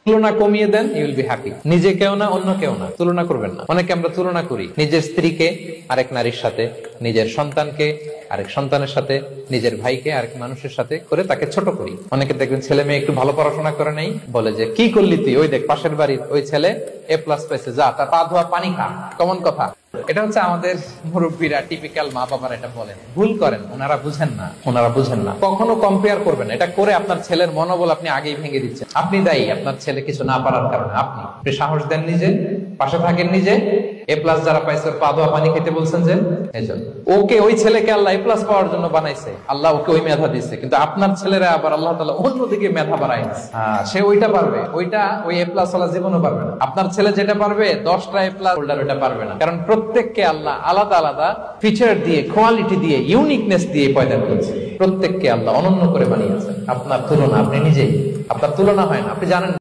তুলনা কমিয়ে দেন, you will be happy. নিজে কেউ না, অন্য কেউ না, তুলনা করবেন না। অনেকে আমরা তুলনা করি নিজের স্ত্রীকে আরেক নারীর সাথে, নিজের সন্তানকে আরেক সন্তানের সাথে, নিজের ভাইকে আরেক মানুষের সাথে করে তাকে ছোট করি। অনেকে দেখবেন ছেলে মেয়ে একটু ভালো পড়াশোনা করে নেই, বলে যে কি করলি তুই, ওই দেখ পাশের বাড়ির ওই ছেলে A+ পাইছে, যা তার পা ধোয়া পানি খা। কমন কথা। এটা হচ্ছে আমাদের মুরব্বীরা, টিপিক্যাল মা বাবারা এটা বলেন। ভুল করেন, ওনারা বুঝেন না। কখনো কম্পেয়ার করবেন, এটা করে আপনার ছেলের মনোবল আপনি আগেই ভেঙে দিচ্ছেন। আপনি দায়ী আপনার ছেলে কিছু না পারার কারণে। আপনি সাহস দেন নিজে, পাশে থাকেন নিজে। A+ যারা পাইছে ওর পা ধোয়া পানি খেতে বলছেন যে, এজন্য ওকে, ওই ছেলেকে আল্লাহ A+ পাওয়ার জন্য বানাইছে, আল্লাহ ওকে ওই মেধা দিচ্ছে। কিন্তু আপনার ছেলেরা আবার আল্লাহ তাআলা অন্যদিকে মেধা বাড়াইছে। সে ওইটা পারবে, ওই A+ ওয়ালা জীবনও পারবে না। আপনার ছেলে যেটা পারবে 10টা A+ হোল্ডার ওটা পারবে না। কারণ প্রত্যেককে আল্লাহ আলাদা আলাদা ফিচার দিয়ে, কোয়ালিটি দিয়ে, ইউনিকনেস দিয়ে পয়দা করেছে। প্রত্যেককে আল্লাহ অনন্য করে বানিয়েছেন। আপনার তুলনা আপনি নিজেই, আপনার তুলনা হয় না, আপনি জানেন।